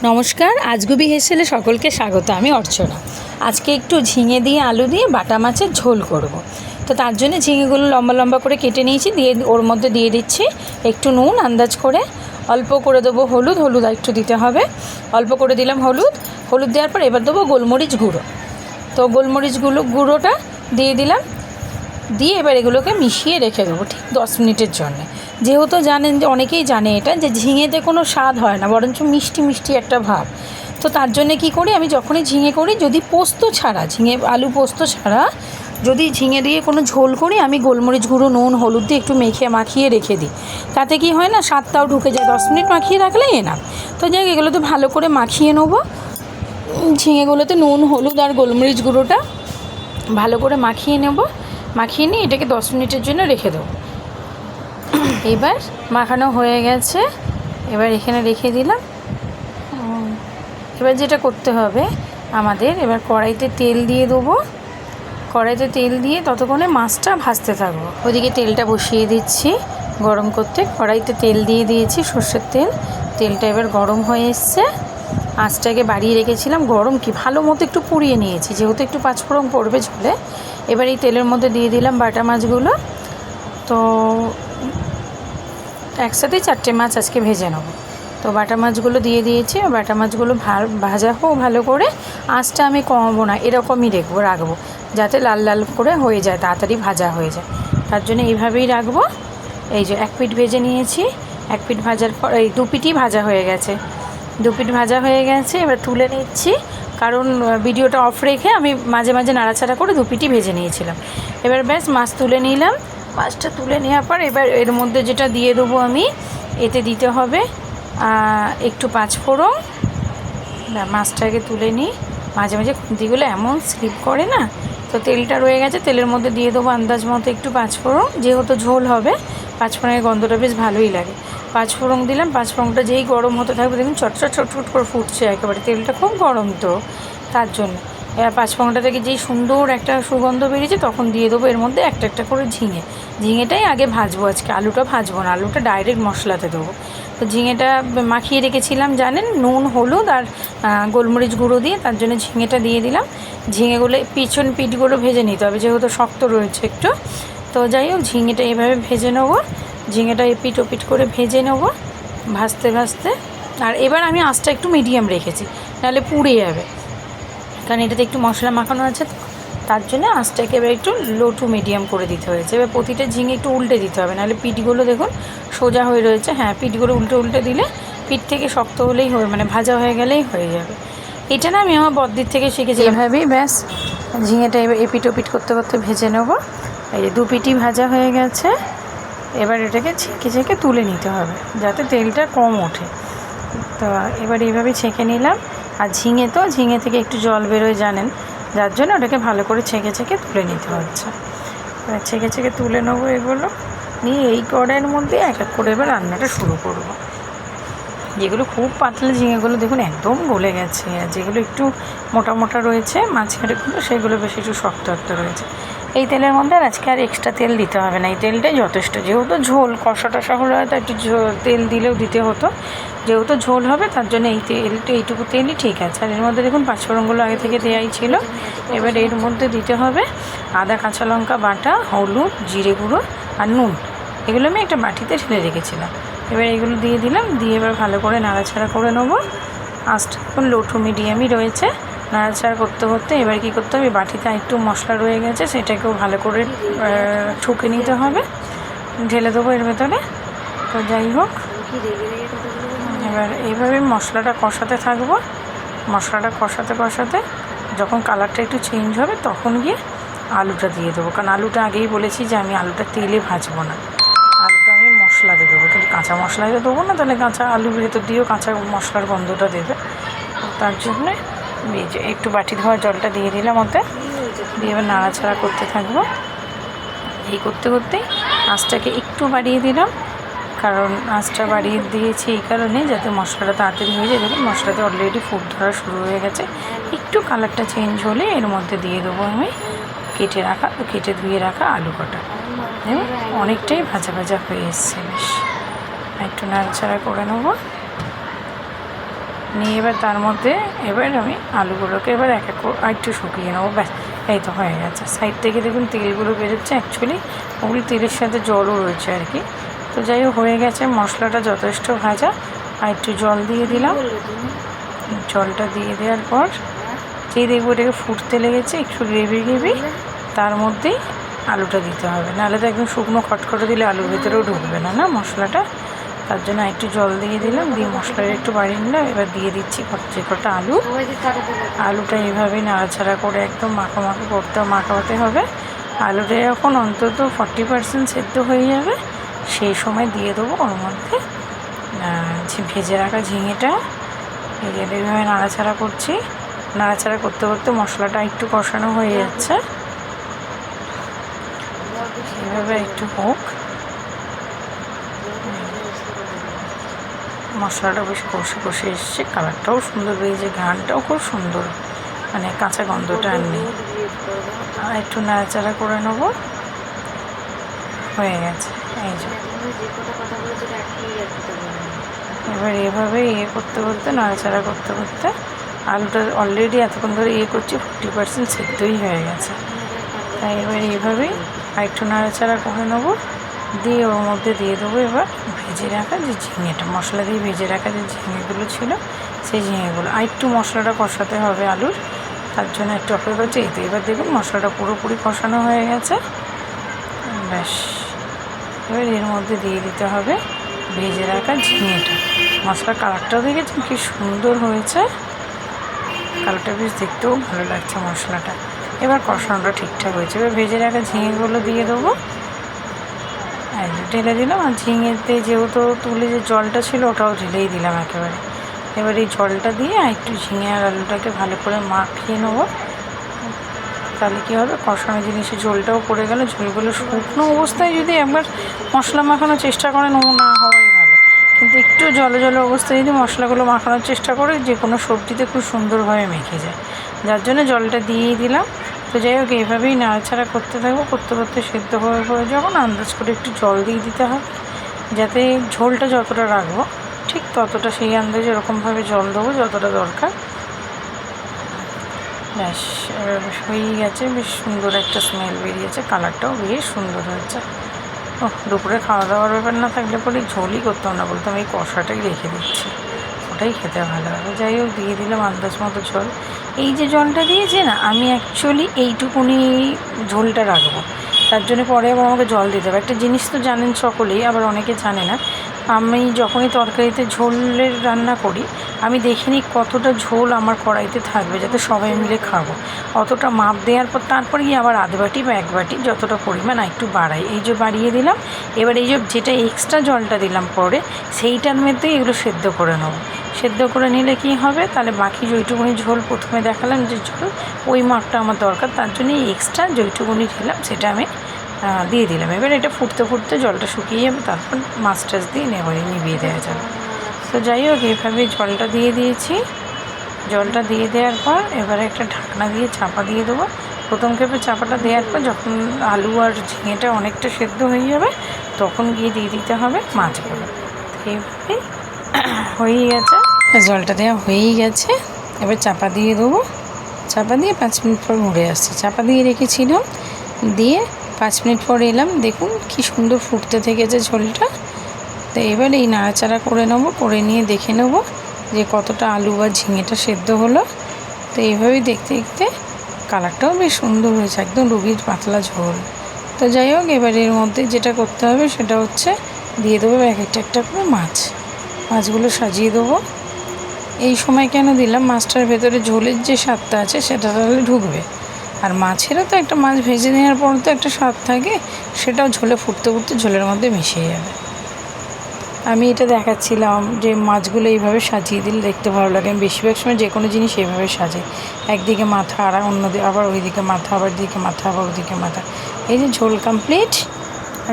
নমস্কার, আজগুবি হেসেলে সকলকে স্বাগত। আমি অর্চনা। আজকে একটু ঝিঙে দিয়ে আলু দিয়ে বাটা মাছের ঝোল করব। তো তার জন্য ঝিঙেগুলো লম্বা লম্বা করে কেটে নিয়েছি, দিয়ে ওর মধ্যে দিয়ে দিচ্ছি একটু নুন আন্দাজ করে, অল্প করে দেবো হলুদ একটু দিতে হবে, অল্প করে দিলাম হলুদ দেওয়ার পর এবার দেবো গোলমরিচ গুঁড়ো। তো গোলমরিচ গুঁড়োটা দিয়ে দিলাম, দিয়ে এবার এগুলোকে মিশিয়ে রেখে দেবো ঠিক 10 মিনিটের জন্য। যেহেতু জানেন যে অনেকেই জানে এটা যে ঝিঙেতে কোনো স্বাদ হয় না, বরঞ্চ মিষ্টি মিষ্টি একটা ভাব। তো তার জন্য কি করি, আমি যখনই ঝিঙে করি, যদি পোস্ত ছাড়া ঝিঙে আলু পোস্ত ছাড়া যদি ঝিঙে দিয়ে কোনো ঝোল করি, আমি গোলমরিচ গুঁড়ো নুন হলুদ দিয়ে একটু মাখিয়ে রেখে দিই। তাতে কি হয় না, স্বাদটাও ঢুকে যায়। 10 মিনিট মাখিয়ে রাখলে এনাফ। তো যাই হোক, এগুলো তো ভালো করে মাখিয়ে নেবো। ঝিঙেগুলোতে নুন হলুদ আর গোলমরিচ গুঁড়োটা ভালো করে মাখিয়ে নিয়ে এটাকে 10 মিনিটের জন্য রেখে দেবো। এবার মাখানো হয়ে গেছে, এবার এখানে রেখে দিলাম। এবার যেটা করতে হবে আমাদের, এবার কড়াইতে তেল দিয়ে দেবো। কড়াইতে তেল দিয়ে ততক্ষণে মাছটা ভাজতে থাকবো। ওদিকে তেলটা বসিয়ে দিচ্ছি গরম করতে। কড়াইতে তেল দিয়ে দিয়েছি, সর্ষের তেলটা এবার গরম হয়ে এসছে। আঁচটাকে বাড়িয়ে রেখেছিলাম, গরম কি ভালো মতো একটু পুড়িয়ে নিয়েছি, যেহেতু একটু পাঁচফোড়ন পড়বে ঝোলে। এবার এই তেলের মধ্যে দিয়ে দিলাম বাটা মাছগুলো। তো একসাথেই 4টে মাছ আজকে ভেজে নেব। তো বাটা মাছগুলো দিয়ে দিয়েছি। বাটা মাছগুলো ভাজা হোক ভালো করে, আঁচটা আমি কমাবো না, এরকমই রাখবো যাতে লাল লাল করে হয়ে যায়, তাড়াতাড়ি ভাজা হয়ে যায়। তার জন্য এইভাবেই রাখবো। এই যে 1 পিঠ ভেজে নিয়েছি, 1 পিঠ ভাজার পর এই 2 পিঠই ভাজা হয়ে গেছে। 2 পিঠ ভাজা হয়ে গেছে, এবার তুলে নিচ্ছি, কারণ ভিডিওটা অফ রেখে আমি মাঝে মাঝে নাড়াচাড়া করে 2 পিঠই ভেজে নিয়েছিলাম। এবার ব্যাস মাছ তুলে নিলাম। মাছটা তুলে নেওয়ার পর এবার এর মধ্যে যেটা দিয়ে দেবো আমি, এতে দিতে হবে একটু পাঁচফোড়ন। মাছটাকে তুলে নিই, মাঝে মাঝে খুন্তিগুলো এমন স্লিপ করে না। তো তেলটা রয়ে গেছে, তেলের মধ্যে দিয়ে দেবো আন্দাজ মতো একটু পাঁচফোড়ন। যেহেতু ঝোল হবে, পাঁচফোড়নের গন্ধটা বেশ ভালোই লাগে। পাঁচফোড়ন দিলাম। পাঁচফোড়নটা যেই গরম হতে থাকবে, দেখুন চটচট করে ফুটছে একেবারে, তেলটা খুব গরম, তো তার জন্য এবার পাঁচফোড়নটা থেকে যেই সুন্দর একটা সুগন্ধ বেরিয়েছে, তখন দিয়ে দেবো এর মধ্যে একটা করে ঝিঙেটাই আগে ভাজবো আজকে, আলুটা ভাজবো না, আলুটা ডাইরেক্ট মশলাতে দেবো। তো ঝিঙেটা মাখিয়ে রেখেছিলাম জানেন, নুন হলুদ আর গোলমরিচ গুঁড়ো দিয়ে, তার জন্য ঝিঙেটা দিয়ে দিলাম। ঝিঙেগুলো পিঠগুলো ভেজে নিতে হবে, যেহেতু শক্ত রয়েছে একটু। তো যাই হোক, ঝিঙেটা এইভাবে ভেজে নেবো। ঝিঙেটা এপিট ওপিট করে ভেজে নেবো ভাজতে। আর এবার আমি আঁচটা একটু মিডিয়াম রেখেছি, নাহলে পুড়ে যাবে, কারণ এটাতে একটু মশলা মাখানো আছে। তো তার জন্য আঁচটাকে এবার একটু লো টু মিডিয়াম করে দিতে হয়েছে। এবার প্রতিটা ঝিঙে একটু উল্টে দিতে হবে, নাহলে পিঠগুলো দেখুন সোজা হয়ে রয়েছে। হ্যাঁ, পিঠগুলো উল্টে দিলে পিঠ থেকে শক্ত হলেই হবে, মানে ভাজা হয়ে গেলেই হয়ে যাবে। এটা না আমি আমার বদ্দির থেকে শিখেছি। এভাবেই ব্যাস ঝিঙেটা এবার এপিট ওপিট করতে ভেজে নেবো। এই যে 2 পিঠই ভাজা হয়ে গেছে। এবার এটাকে ছেঁকে তুলে নিতে হবে, যাতে তেলটা কম ওঠে। তো এবার এইভাবে ছেঁকে নিলাম। আর ঝিঙে থেকে একটু জল বেরোয় জানেন, যার জন্য ওটাকে ভালো করে ছেঁকে তুলে নিতে হচ্ছে। এবার ছেঁকে তুলে নেবো এগুলো নিয়ে। এই কড়াইয়ের মধ্যে এক করে এবার রান্নাটা শুরু করব। যেগুলো খুব পাতলা ঝিঙেগুলো দেখুন একদম গলে গেছে, আর যেগুলো একটু মোটা রয়েছে মাঝখানেগুলো, সেগুলো বেশ একটু শক্ত রয়েছে। এই তেলের মধ্যে আর আজকে আর এক্সট্রা তেল দিতে হবে না, এই তেলটাই যথেষ্ট। যেহেতু ঝোল কষা টষা হলে হয়তো একটু তেল দিলেও দিতে হতো, যেহেতু ঝোল হবে তার জন্য এইটুকু তেলই ঠিক আছে। আর এর মধ্যে দেখুন পাঁচফোড়নগুলো আগে থেকে দেওয়াই ছিল। এবার এর মধ্যে দিতে হবে আদা কাঁচা লঙ্কা বাটা, হলুদ জিরে গুঁড়ো আর নুন। এগুলো আমি একটা বাটিতে ঢেলে রেখেছিলাম। এবার এগুলো দিয়ে দিলাম, দিয়ে এবার ভালো করে নাড়াচাড়া করে নেবো। আঁচটা এখন লো টু মিডিয়ামই রয়েছে। নাড়াচাড়া করতে এবার কী করতে হবে, বাটিতে একটু মশলা রয়ে গেছে, সেটাকেও ভালো করে ঠুকে নিতে হবে, ঢেলে দেবো এর ভেতরে। তো যাই হোক, এবার এইভাবে মশলাটা কষাতে থাকবো। মশলাটা কষাতে যখন কালারটা একটু চেঞ্জ হবে, তখন গিয়ে আলুটা দিয়ে দেবো। কারণ আলুটা আগেই বলেছি যে আমি আলুটা তেলে ভাজবো না, আলুটা আমি মশলাতে দেবো। কিন্তু কাঁচা মশলাতে দেবো না, তাহলে কাঁচা আলুর ভেতর দিয়েও কাঁচা মশলার গন্ধটা দেবে। তার জন্যে একটু বাটি ধোয়া জলটা দিয়ে দিলাম ওতে, দিয়ে এবার নাড়াচাড়া করতে থাকবো। এই করতেই আঁচটাকে একটু বাড়িয়ে দিলাম, কারণ আঁচটা বাড়িয়ে দিয়েছি এই কারণে যাতে মশলাটা তাড়াতাড়ি হয়ে যায়। দেখুন মশলাতে অলরেডি ফুট ধরা শুরু হয়ে গেছে। একটু কালারটা চেঞ্জ হলে এর মধ্যে দিয়ে দেবো আমি কেটে ধুয়ে রাখা আলু কটা। অনেকটাই ভাজা হয়ে এসছে, বেশ একটু নাড়াচাড়া করে নেবো। নিয়ে এবার তার মধ্যে এবার আমি আলুগুলোকে এবার এক এক করে একটু শুকিয়ে নেবো। ব্যাস, এই তো হয়ে গেছে। সাইড থেকে দেখুন তেলগুলো বেরোচ্ছে, অ্যাকচুয়ালি ওগুলো তেলের সাথে জলও রয়েছে আর কি। তো যাই হোক হয়ে গেছে, মশলাটা যথেষ্ট ভাজা। আর একটু জল দিয়ে দিলাম। জলটা দিয়ে দেওয়ার পর যেই দেখবো এটাকে ফুটতে লেগেছে, একটু গ্রেভি তার মধ্যেই আলুটা দিতে হবে, নাহলে তো একদম শুকনো খটখটে দিলে আলুর ভেতরেও ঢুকবে না মশলাটা। তার জন্য একটু জল দিয়ে দিলাম, দিয়ে মশলাটা একটু বাড়িয়ে নিলাম। এবার দিয়ে দিচ্ছি যে কটা আলুটা এইভাবেই নাড়াচাড়া করে একদম মাখাতে হবে। আলুটা যখন অন্তত 40% সেদ্ধ হয়ে যাবে, সেই সময় দিয়ে দেবো ওর মধ্যে ভেজে রাখা ঝিঙেটা। এইভাবে নাড়াচাড়া করছি, নাড়াচাড়া করতে করতে মশলাটা একটু কষানো হয়ে যাচ্ছে। এভাবে একটু হোক, মশলাটা বেশ কষে এসছে, কালারটাও সুন্দর বেরিয়েছে, ঘ্রাণটাও খুব সুন্দর, মানে কাঁচা গন্ধটা আর নেই। আর একটু নাড়াচাড়া করে নেবো, হয়ে গেছে। এই যে এবার এভাবে করতে নাড়াচাড়া করতে আলুটা অলরেডি এতক্ষণ ধরে করছি 40% সেদ্ধই হয়ে গেছে। তাই এবার এইভাবেই আরেকটু নাড়াচাড়া করে নেবো, দিয়ে ওর মধ্যে দিয়ে দেবো এবার ভেজে রাখা যে ঝিঙেটা, মশলা দিয়ে ভেজে রাখা যে ঝিঙেগুলো ছিল, সেই ঝিঙেগুলো আর একটু মশলাটা কষাতে হবে আলুর, তার জন্য একটু অপেক্ষা করছি। এই তো এবার দেখুন মশলাটা পুরোপুরি কষানো হয়ে গেছে। ব্যাস, এবার এর মধ্যে দিয়ে দিতে হবে ভেজে রাখা ঝিঙেটা। মশলার কালারটাও দেখেছেন কি সুন্দর হয়েছে, কালারটা বেশ দেখতেও ভালো লাগছে মশলাটা। এবার কষানোটা ঠিকঠাক হয়েছে। এবার ভেজে রাখা ঝিঙেগুলো দিয়ে দেবো, ঢেলে দিলাম। আর ঝিঙেতে যেহেতু তুলে যে জলটা ছিল ওটাও ঢেলেই দিলাম একেবারে। এবার এই জলটা দিয়ে একটু ঝিঙে আর আলুটাকে ভালো করে মাখিয়ে নেবো, তাহলে কী হবে, কষানো জিনিসের ঝোলটাও পড়ে গেল। ঝোলগুলো শুকনো অবস্থায় যদি একবার মশলা মাখানোর চেষ্টা করেন, ও না হওয়াই ভালো, কিন্তু একটু জলে অবস্থায় যদি মশলাগুলো মাখানোর চেষ্টা করে, যে কোনো সবজিতে খুব সুন্দরভাবে মেখে যায়, যার জন্য জলটা দিয়েই দিলাম। তো যাই হোক এইভাবেই নাড়াচাড়া করতে থাকবো, করতে সেদ্ধ হয়ে যখন আন্দাজ করে একটু জল দিয়ে দিতে হবে, যাতে ঝোলটা যতটা রাখবো ঠিক ততটা সেই আন্দাজে এরকমভাবে জল দেবো যতটা দরকার। ব্যাস, হয়েই গেছে, বেশ সুন্দর একটা স্মেল বেরিয়েছে, কালারটাও বেশ সুন্দর হয়েছে। ও দুপুরে খাওয়া দাওয়ার ব্যাপার না থাকলে পরে ঝোলই করতাম না, বলতাম এই কষাটাই রেখে দিচ্ছি, ওটাই খেতে ভালো হবে। যাই হোক দিয়ে দিলাম আন্দাজ মতো জল। এই যে জলটা দিয়েছে না, আমি অ্যাকচুয়ালি এইটুকুনি ঝোলটা রাখবো, তার জন্য পরে আবার আমাকে জল দিতে হবে। একটা জিনিস তো জানেন সকলেই, আবার অনেকে জানে না, আমি যখনই তরকারিতে ঝোলের রান্না করি আমি দেখিনি কতটা ঝোল আমার কড়াইতে থাকবে, যাতে সবাই মিলে খাবো। অতটা মাপ দেওয়ার পর তারপরে গিয়ে আবার আধ বাটি বা 1 বাটি যতটা পরিমাণ একটু বাড়াই, এই যে বাড়িয়ে দিলাম। এবার এই যে যেটা এক্সট্রা জলটা দিলাম পরে, সেইটার মধ্যেই এগুলো সেদ্ধ করে নেবো। সেদ্ধ করে নিলে কি হবে, তাহলে বাকি যেইটুকুনি ঝোল প্রথমে দেখালাম যে ঝোল, ওই মাপটা আমার দরকার, তার জন্য এক্সট্রা যেইটুকুনি ঢেলাম সেটা আমি দিয়ে দিলাম। এবার এটা ফুটতে জলটা শুকিয়ে যাবে, তারপর মাছ টাছ দিয়ে নিভিয়ে দেওয়া যাবে। তো যাই হোক এইভাবে জলটা দিয়ে দিয়েছি। জলটা দিয়ে দেওয়ার পর এবারে একটা ঢাকনা দিয়ে চাপা দিয়ে দেবো। প্রথম ক্ষেপে চাপাটা দেওয়ার পর যখন আলু আর ঝিঙেটা অনেকটা সেদ্ধ হয়ে যাবে, তখন গিয়ে দিয়ে দিতে হবে মাছগুলো। এইভাবেই হয়েই গেছে, জলটা দেওয়া হয়েই গেছে। এবার চাপা দিয়ে দেবো, চাপা দিয়ে 5 মিনিট পর ঘুরে আসছি। চাপা দিয়ে রেখেছিলাম, দিয়ে 5 মিনিট পর এলাম, দেখুন কি সুন্দর ফুটতে থেকেছে ঝোলটা। তো এবার এই নাড়াচাড়া করে নেবো, করে নিয়ে দেখে নেবো যে কতটা আলু বা ঝিঙেটা সেদ্ধ হলো। তো এইভাবেই দেখতে কালারটাও বেশ সুন্দর হয়েছে, একদম রুগীর পাতলা ঝোল। তো যাই হোক এবার এর মধ্যে যেটা করতে হবে সেটা হচ্ছে দিয়ে দেবো একটা করে মাছগুলো সাজিয়ে দেবো। এই সময় কেন দিলাম, মাছটার ভেতরে ঝোলের যে স্বাদটা আছে সেটা তাহলে ঢুকবে, আর মাছেরও তো একটা মাছ ভেজে নেওয়ার পর তো একটা স্বাদ থাকে, সেটাও ঝোলে ফুটতে ঝোলের মধ্যে মিশে যাবে। আমি এটা দেখাচ্ছিলাম যে মাছগুলো এইভাবে সাজিয়ে দিলে দেখতে ভালো লাগে। আমি বেশিরভাগ সময় যে কোনো জিনিস এইভাবে সাজাই, একদিকে মাথা আর অন্যদিকে আবার ওইদিকে মাথা, আবার দিকে মাথা, আবার ওইদিকে মাথা। এই যে ঝোল কমপ্লিট।